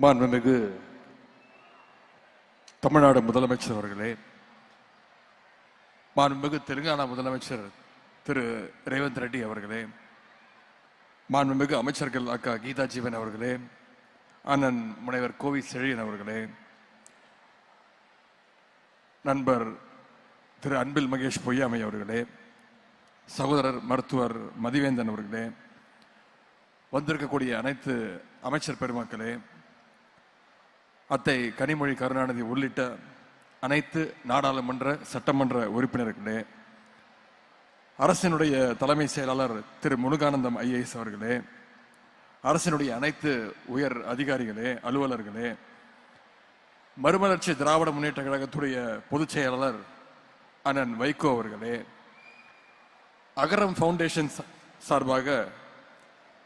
மாண்புமிகு தமிழ்நாடு முதலமைச்சர் அவர்களே, மாண்புமிகு தெலுங்கானா முதலமைச்சர் திரு ரேவந்த் ரெட்டி அவர்களே, மாண்புமிகு அமைச்சர்கள் அக்கா கீதா ஜீவன் அவர்களே, அண்ணன் முனைவர் கோவி செழியன் அவர்களே, நண்பர் திரு அன்பில் மகேஷ் பொய்யாமை அவர்களே, சகோதரர் மருத்துவர் மதிவேந்தன் அவர்களே, வந்திருக்கக்கூடிய அனைத்து அமைச்சர் பெருமக்களே, அத்தை கனிமொழி கருணாநிதி உள்ளிட்ட அனைத்து நாடாளுமன்ற சட்டமன்ற உறுப்பினர்களே, அரசினுடைய தலைமை செயலாளர் திரு முருகானந்தம் ஐஏஎஸ் அவர்களே, அரசினுடைய அனைத்து உயர் அதிகாரிகளே, அலுவலர்களே, மறுமலர்ச்சி திராவிட முன்னேற்ற கழகத்துடைய பொதுச் செயலாளர் அண்ணன் வைகோ அவர்களே, அகரம் ஃபவுண்டேஷன் சார்பாக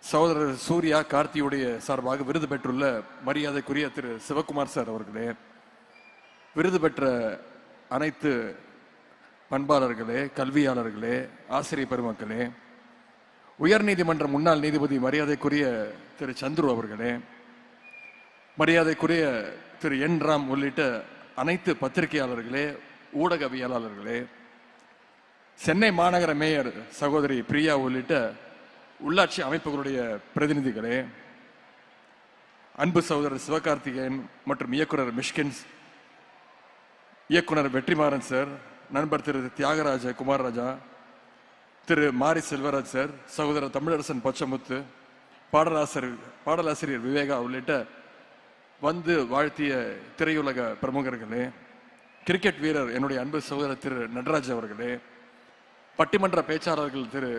சகோதரர் சூர்யா கார்த்தியுடைய சார்பாக விருது பெற்றுள்ள மரியாதைக்குரிய திரு சிவகுமார் சார் அவர்களே, விருது பெற்ற அனைத்து பண்பாளர்களே, கல்வியாளர்களே, ஆசிரியர் பெருமக்களே, உயர்நீதிமன்ற முன்னாள் நீதிபதி மரியாதைக்குரிய திரு சந்துரு அவர்களே, மரியாதைக்குரிய திரு என் ராம் உள்ளிட்ட அனைத்து பத்திரிகையாளர்களே, ஊடகவியலாளர்களே, சென்னை மாநகர மேயர் சகோதரி பிரியா உள்ளிட்ட உள்ளாட்சி அமைப்புகளுடைய பிரதிநிதிகளே, அன்பு சகோதரர் சிவகார்த்திகேயன் மற்றும் இயக்குனர் மிஷ்கின்ஸ், இயக்குனர் வெற்றிமாறன் சார், நண்பர் திரு தியாகராஜ குமாரராஜா, திரு மாரி செல்வராஜ் சார், சகோதரர் தமிழரசன் பச்சமுத்து, பாடலாசிரியர் விவேகா உள்ளிட்ட வந்து வாழ்த்திய திரையுலக பிரமுகர்களே, கிரிக்கெட் வீரர் என்னுடைய அன்பு சகோதரர் திரு நடராஜ் அவர்களே, பட்டிமன்ற பேச்சாளர்கள் திரு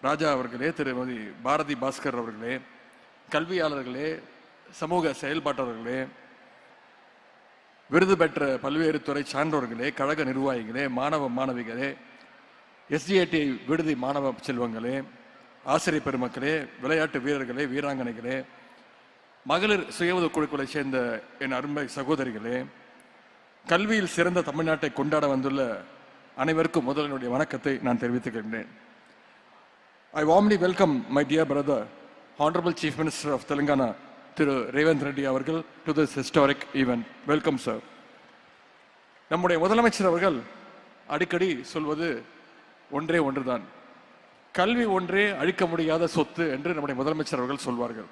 ராஜா அவர்களே, திருமதி பாரதி பாஸ்கர் அவர்களே, கல்வியாளர்களே, சமூக செயல்பாட்டாளர்களே, விருது பெற்ற பல்வேறு துறை சான்றோர்களே, கழக நிர்வாகிகளே, மாணவ மாணவிகளே, எஸ்டிஏடி விடுதி மாணவ செல்வங்களே, ஆசிரியர் பெருமக்களே, விளையாட்டு வீரர்களே, வீராங்கனைகளே, மகளிர் சுய உதவி குழுக்களை சேர்ந்த என் அருமை சகோதரிகளே, கல்வியில் சிறந்த தமிழ்நாட்டை கொண்டாட வந்துள்ள அனைவருக்கும் முதலினுடைய வணக்கத்தை நான் தெரிவித்துக் கொள்கிறேன். I warmly welcome my dear brother, Honorable Chief Minister of Telangana, Thiru Revanth Reddy அவர்கள் to this historic event. Welcome, sir. நம்முடைய முதலமைச்சர் அவர்கள் அடிக்கடி சொல்வது ஒன்றே ஒன்றுதான், கல்வி ஒன்றே அழிக்க முடியாத சொத்து என்று நம்முடைய முதலமைச்சர் அவர்கள் சொல்வார்கள்.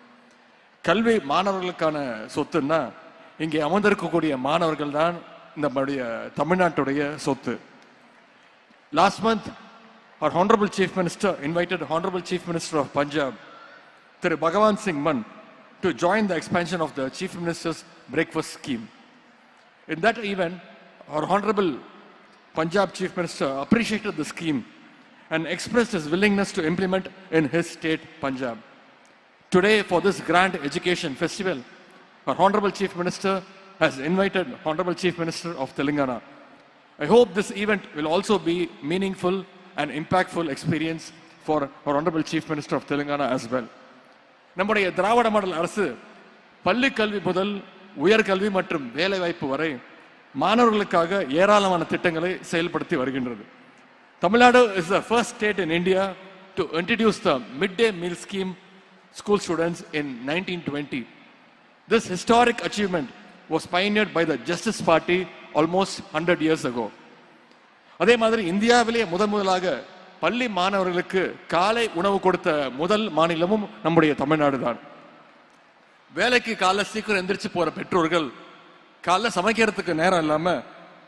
கல்வி மாணவர்களுக்கான சொத்துன்னா இங்கே அமர்ந்திருக்கக்கூடிய மாணவர்கள் தான் நம்முடைய தமிழ்நாட்டுடைய சொத்து. Last month, our Honorable Chief Minister invited Honorable Chief Minister of Punjab, Thiru Bhagawan Singh Mann, to join the expansion of the Chief Minister's breakfast scheme. In that event, our Honorable Punjab Chief Minister appreciated the scheme and expressed his willingness to implement in his state, Punjab. Today, for this grand education festival, our Honorable Chief Minister has invited Honorable Chief Minister of Telangana. I hope this event will also be meaningful and impactful experience for our Honorable Chief Minister of Telangana as well. நம்முடைய திராவிட model அரசு பள்ளி கல்வி முதல் உயர்கல்வி மற்றும் வேலைவாய்ப்பு வரை மாணவர்களுக்காக ஏராளமான திட்டங்களை செயல்படுத்தி வருகின்றது. Tamil Nadu is the first state in India to introduce the midday meal scheme school students in 1920. This historic achievement was pioneered by the Justice Party almost 100 years ago. அதே மாதிரி இந்தியாவிலே முதலாக பள்ளி மாணவர்களுக்கு காலை உணவு கொடுத்த முதல் மாநிலமும் நம்முடைய தமிழ்நாடு தான். வேலைக்கு காலை சீக்கிரம் எந்திரிச்சு போற பெற்றோர்கள் காலைல சமைக்கிறதுக்கு நேரம் இல்லாம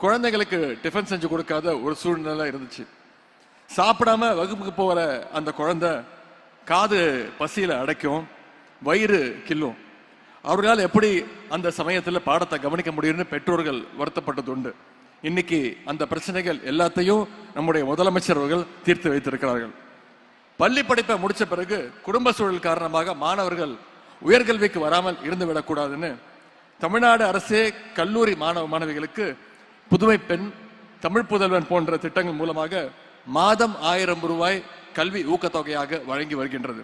குழந்தைகளுக்கு டிஃபன் செஞ்சு கொடுக்காத ஒரு சூழ்நிலை இருந்துச்சு. சாப்பிடாம வகுப்புக்கு போற அந்த குழந்தை காது பசியில அடைக்கும், வயிறு கில்லும். அவர்களால் எப்படி அந்த சமயத்தில் பாடத்தை கவனிக்க முடியும்னு பெற்றோர்கள் வருத்தப்பட்டது உண்டு. இன்னைக்கு அந்த பிரச்சனைகள் எல்லாத்தையும் நம்முடைய முதலமைச்சர் அவர்கள் தீர்த்து வைத்திருக்கிறார்கள். பள்ளி படிப்பை முடிச்ச பிறகு குடும்ப சூழல் காரணமாக மாணவர்கள் உயர்கல்விக்கு வராமல் இருந்து விடக்கூடாதுன்னு தமிழ்நாடு அரசே கல்லூரி மாணவ மாணவிகளுக்கு புதுமை பெண், தமிழ் புதல்வன் போன்ற திட்டங்கள் மூலமாக மாதம் 1000 ரூபாய் கல்வி ஊக்கத்தொகையாக வழங்கி வருகின்றது.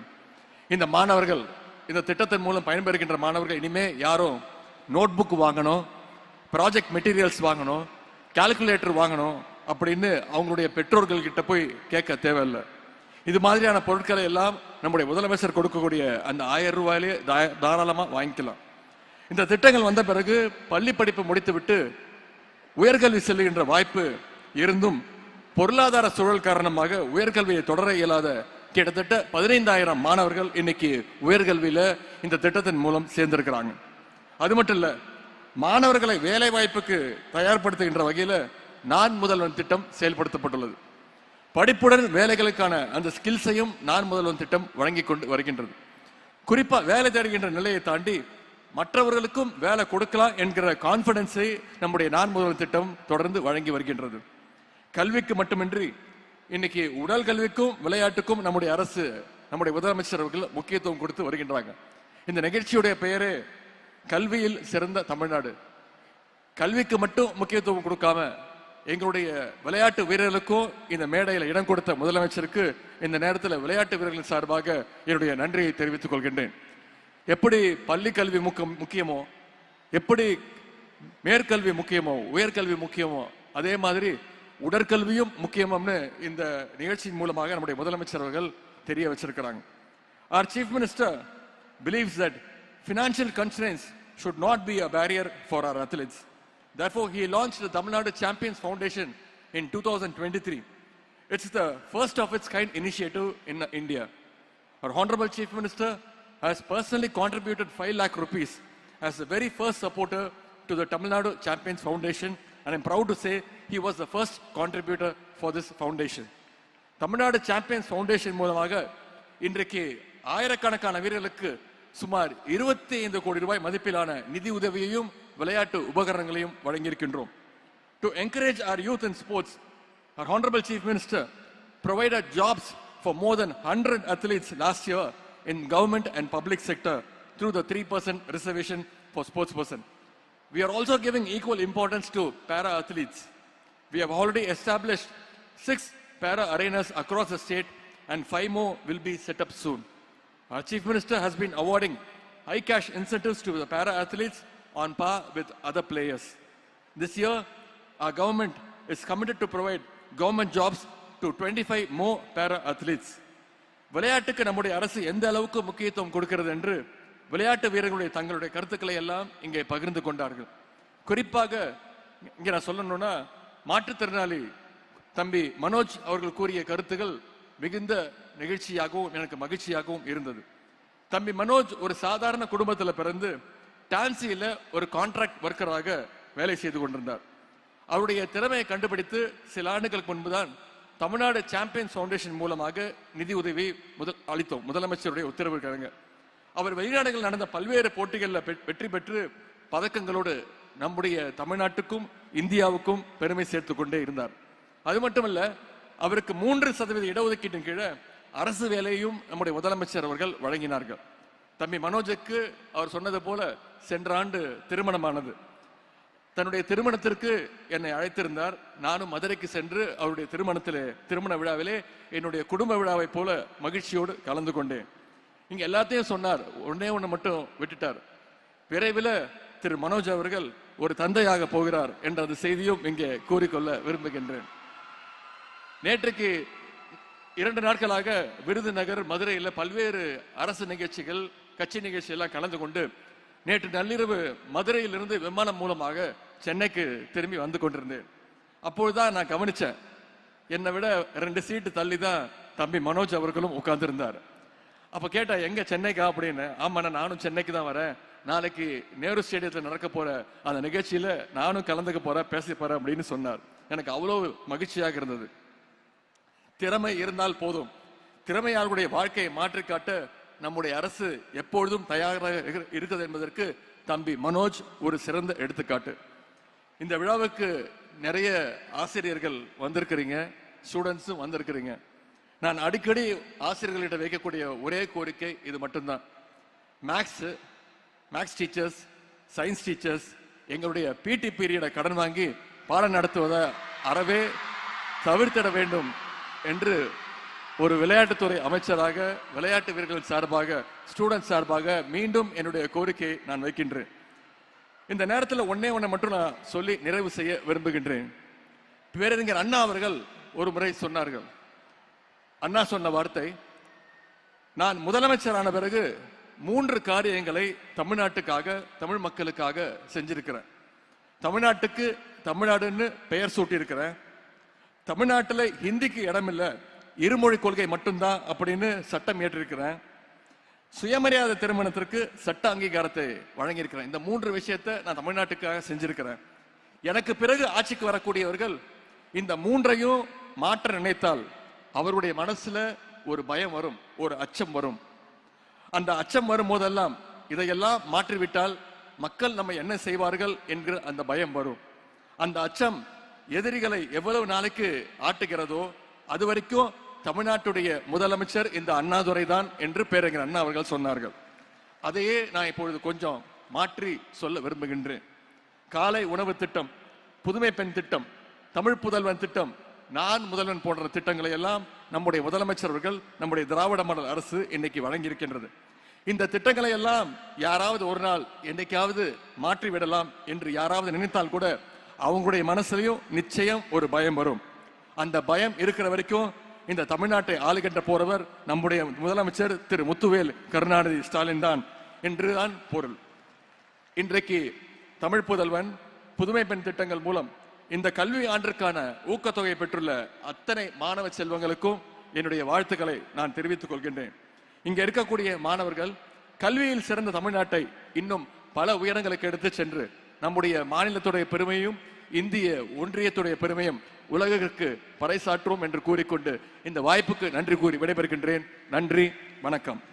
இந்த மாணவர்கள், இந்த திட்டத்தின் மூலம் பயன்பெறுகின்ற மாணவர்கள் இனிமே யாரும் நோட் புக் வாங்கணும், ப்ராஜெக்ட் மெட்டீரியல்ஸ் வாங்கணும், கால்குலேட்டர் வாங்கணும் அப்படின்னு அவங்களுடைய பெற்றோர்கள் கிட்ட போய் கேட்க தேவையில்லை. இது மாதிரியான பொருட்களை எல்லாம் நம்முடைய முதலமைச்சர் கொடுக்கக்கூடிய அந்த 1000 ரூபாயிலே தாராளமாக வாங்கிக்கலாம். இந்த திட்டங்கள் வந்த பிறகு பள்ளி படிப்பு முடித்துவிட்டு உயர்கல்வி செல்லுகின்ற வாய்ப்பு இருந்தும் பொருளாதார சூழல் காரணமாக உயர்கல்வியை தொடர இயலாத கிட்டத்தட்ட 15,000 மாணவர்கள் இன்னைக்கு உயர்கல்வியில இந்த திட்டத்தின் மூலம் சேர்ந்திருக்கிறாங்க. அது மட்டும் இல்ல, மாணவர்களை வேலை வாய்ப்புக்கு தயார்படுத்துகின்ற வகையில நான் முதல்வன் திட்டம் செயல்படுத்தப்பட்டுள்ளது. படிப்புடன் வேலைகளுக்கான அந்த ஸ்கில்ஸையும் நான் முதல்வன் திட்டம் வழங்கி கொண்டு வருகின்றது. குறிப்பா வேலை தேடுகின்ற நிலையை தாண்டி மற்றவர்களுக்கும் வேலை கொடுக்கலாம் என்கிற கான்பிடன்ஸை நம்முடைய நான் முதல்வன் திட்டம் தொடர்ந்து வழங்கி வருகின்றது. கல்விக்கு மட்டுமின்றி இன்னைக்கு உடல் கல்விக்கும் விளையாட்டுக்கும் நம்முடைய அரசு, நம்முடைய முதலமைச்சர் அவர்கள் முக்கியத்துவம் கொடுத்து வருகின்றாங்க. இந்த நிகழ்ச்சியுடைய பெயரே கல்வியில் சிறந்த தமிழ்நாடு. கல்விக்கு மட்டும் முக்கியத்துவம் கொடுக்காம எங்களுடைய விளையாட்டு வீரர்களுக்கும் இந்த மேடையில் இடம் கொடுத்த முதலமைச்சருக்கு இந்த நேரத்தில் விளையாட்டு வீரர்கள் சார்பாக என்னுடைய நன்றியை தெரிவித்துக் கொள்கின்றேன். எப்படி பள்ளி கல்வி முக்கியமோ, எப்படி மேற்கல்வி முக்கியமோ, உயர்கல்வி முக்கியமோ, அதே மாதிரி உடற்கல்வியும் முக்கியம்னு இந்த நிகழ்ச்சியின் மூலமாக நம்முடைய முதலமைச்சர் அவர்கள் தெரிய வச்சிருக்கிறாங்க. Our Chief Minister believes that financial constraints should not be a barrier for our athletes. Therefore, he launched the Tamil Nadu Champions Foundation in 2023. It's the first of its kind initiative in India. Our Honorable Chief Minister has personally contributed 5 lakh rupees as the very first supporter to the Tamil Nadu Champions Foundation, and I'm proud to say he was the first contributor for this foundation. Tamil Nadu Champions Foundation மூலமாக இன்றைக்கு ஆயிரக்கணக்கான வீரர்களுக்கு சுமார் 25 கோடி ரூபாய் மதிப்பிலான நிதி உதவியையும் விளையாட்டு உபகரணங்களையும் வழங்கியிருக்கின்றோம். To encourage our youth in sports, our Honorable Chief Minister provided jobs for more than 100 athletes last year in government and public sector through the 3% reservation for sportsperson. We are also giving equal importance to para athletes. We have already established 6 para arenas across the state and 5 more will be set up soon. Our Chief Minister has been awarding high cash incentives to the para athletes on par with other players. This year, our government is committed to provide government jobs to 25 more para athletes. விளையாட்டுக்கு நம்முடைய அரசு எந்த அளவுக்கு முக்கியத்துவம் கொடுக்கிறது என்று விளையாட்டு வீரர்களுடைய தங்களுடைய கருத்துக்களை எல்லாம் இங்கே பகிர்ந்து கொண்டார்கள். குறிப்பாக இங்கே நான் சொல்லணும்னா, மாற்றுத்திறனாளி தம்பி மனோஜ் அவர்கள் கூறிய கருத்துகள் மிகுந்த நிகழ்ச்சியாகவும் எனக்கு மகிழ்ச்சியாகவும் இருந்தது. தம்பி மனோஜ் ஒரு சாதாரண குடும்பத்தில் பிறந்து டான்சியில ஒரு கான்ட்ராக்ட் ஒர்க்கராக வேலை செய்து கொண்டிருந்தார். அவருடைய திறமையை கண்டுபிடித்து சில ஆண்டுகளுக்கு முன்புதான் தமிழ்நாடு சாம்பியன்ஸ் ஃபவுண்டேஷன் மூலமாக நிதி உதவி அளித்தோம். முதலமைச்சருடைய உத்தரவு கிழங்க அவர் வெளிநாடுகளில் நடந்த பல்வேறு போட்டிகளில் வெற்றி பெற்று பதக்கங்களோடு நம்முடைய தமிழ்நாட்டுக்கும் இந்தியாவுக்கும் பெருமை சேர்த்து கொண்டே இருந்தார். அது மட்டுமல்ல, அவருக்கு 3% இடஒதுக்கீட்டின் கீழே அரசு வேலையும் நம்முடைய முதலமைச்சர் அவர்கள் வழங்கினார்கள். தம்பி மனோஜுக்கு அவர் சொன்னது போல சென்ற ஆண்டு திருமணமானது. தன்னுடைய திருமணத்திற்கு என்னை அழைத்திருந்தார். நானும் மதுரைக்கு சென்று அவருடைய திருமண விழாவிலே என்னுடைய குடும்ப விழாவை போல மகிழ்ச்சியோடு கலந்து கொண்டேன். இங்க எல்லாத்தையும் சொன்னார், ஒண்ணு மட்டும் விட்டுட்டார். விரைவில் திரு மனோஜ் அவர்கள் ஒரு தந்தையாக போகிறார் என்ற அந்த செய்தியும் இங்கே கூறிக்கொள்ள விரும்புகின்றேன். நேற்றுக்கு 2 நாட்களாக விருதுநகர், மதுரையில் பல்வேறு அரசு நிகழ்ச்சிகள், கட்சி நிகழ்ச்சி எல்லாம் கலந்து கொண்டு நேற்று நள்ளிரவு மதுரையிலிருந்து விமானம் மூலமாக சென்னைக்கு திரும்பி வந்து கொண்டிருந்தேன். அப்பொழுதுதான் நான் கவனிச்சேன், என்னை விட 2 சீட்டு தள்ளி தான் தம்பி மனோஜ் அவர்களும் உட்கார்ந்துருந்தார். அப்ப கேட்டா, எங்க சென்னைக்கா அப்படின்னு. ஆமா, நானும் சென்னைக்கு தான் வரேன். நாளைக்கு நேரு ஸ்டேடியத்தில் நடக்க போற அந்த நிகழ்ச்சியில நானும் கலந்துக்க போறேன், பேச போறேன் அப்படின்னு சொன்னார். எனக்கு அவ்வளவு மகிழ்ச்சியாக இருந்தது. திறமை இருந்தால் போதும். திறமையாளர்களுடைய வாழ்க்கையை மாற்றி காட்ட நம்முடைய அரசு எப்பொழுதும் தயாராக இருக்குது என்பதற்கு தம்பி மனோஜ் ஒரு சிறந்த எடுத்துக்காட்டு. இந்த விழாவுக்கு நிறைய ஆசிரியர்கள் வந்திருக்கிறீங்க, ஸ்டூடெண்ட்ஸும் வந்திருக்கிறீங்க. நான் அடிக்கடி ஆசிரியர்களிடம் வைக்கக்கூடிய ஒரே கோரிக்கை இது மட்டும்தான். மேக்ஸ் டீச்சர்ஸ், சயின்ஸ் டீச்சர்ஸ் எங்களுடைய பிடி பீரியடை கடன் வாங்கி பாடம் நடத்துவதை அறவே தவிர்த்திட வேண்டும் என்று ஒரு விளையாட்டுத்துறை அமைச்சராக, விளையாட்டு வீரர்கள் சார்பாக, ஸ்டூடெண்ட் சார்பாக மீண்டும் என்னுடைய கோரிக்கையை நான் வைக்கின்றேன். இந்த நேரத்தில் ஒன்னே மட்டும் நான் சொல்லி நிறைவு செய்ய விரும்புகின்றேன். பேரறிஞர் அண்ணா அவர்கள் ஒரு முறை சொன்னார்கள். அண்ணா சொன்ன வார்த்தை, நான் முதலமைச்சரான பிறகு 3 காரியங்களை தமிழ்நாட்டுக்காக, தமிழ் மக்களுக்காக செஞ்சிருக்கிறேன். தமிழ்நாட்டுக்கு தமிழ்நாடுன்னு பெயர் சூட்டி இருக்கிறேன். தமிழ்நாட்டில் ஹிந்திக்கு இடம் இல்லை, இருமொழி கொள்கை மட்டும்தான் அப்படின்னு சட்டம் ஏற்றிருக்கிறேன். சுயமரியாதை திருமணத்திற்கு சட்ட அங்கீகாரத்தை வழங்கியிருக்கிறேன். இந்த 3 விஷயத்தை நான் தமிழ்நாட்டுக்காக செஞ்சிருக்கிறேன். எனக்கு பிறகு ஆட்சிக்கு வரக்கூடியவர்கள் இந்த 3ஐயும் மாற்ற நினைத்தால் அவருடைய மனசுல ஒரு பயம் வரும், ஒரு அச்சம் வரும். அந்த அச்சம் வரும் போதெல்லாம் இதையெல்லாம் மாற்றிவிட்டால் மக்கள் நம்ம என்ன செய்வார்கள் என்கிற அந்த பயம் வரும். அந்த அச்சம் எதிரிகளை எவ்வளவு நாளைக்கு ஆட்டுகிறதோ அது வரைக்கும் தமிழ்நாட்டுடைய முதலமைச்சர் இந்த அண்ணாதுரை தான் என்று பேரறிஞர் அண்ணா அவர்கள் சொன்னார்கள். அதையே நான் இப்பொழுது கொஞ்சம் மாற்றி சொல்ல விரும்புகின்றேன். காலை உணவு திட்டம், புதுமை பெண் திட்டம், தமிழ் புதல்வன் திட்டம், நான் முதல்வன் போன்ற திட்டங்களை எல்லாம் நம்முடைய முதலமைச்சர் அவர்கள், நம்முடைய திராவிட மாடல் அரசு இன்னைக்கு வழங்கி இருக்கின்றது. இந்த திட்டங்களை எல்லாம் யாராவது ஒரு நாள் என்னைக்காவது மாற்றி விடலாம் என்று யாராவது நினைத்தால் கூட அவங்களுடைய மனசுலையும் நிச்சயம் ஒரு பயம் வரும். அந்த பயம் இருக்கிற வரைக்கும் இந்த தமிழ்நாட்டை ஆளுகின்ற போறவர் நம்முடைய முதலமைச்சர் திரு முத்துவேல் கருணாநிதி ஸ்டாலின் தான் என்றுதான் பொருள். இன்றைக்கு தமிழ் புதல்வன், புதுமை பெண் திட்டங்கள் மூலம் இந்த கல்வி ஆண்டிற்கான ஊக்கத்தொகை பெற்றுள்ள அத்தனை மாணவ செல்வங்களுக்கும் என்னுடைய வாழ்த்துக்களை நான் தெரிவித்துக் கொள்கின்றேன். இங்க இருக்கக்கூடிய மாணவர்கள் கல்வியில் சிறந்த தமிழ்நாட்டை இன்னும் பல உயரங்களுக்கு எடுத்து சென்று நம்முடைய மாநிலத்துடைய பெருமையும் இந்திய ஒன்றியத்துடைய பெருமையும் உலகிற்கு பறைசாற்றுவோம் என்று கூறிக்கொண்டு இந்த வாய்ப்புக்கு நன்றி கூறி விடைபெறுகின்றேன். நன்றி, வணக்கம்.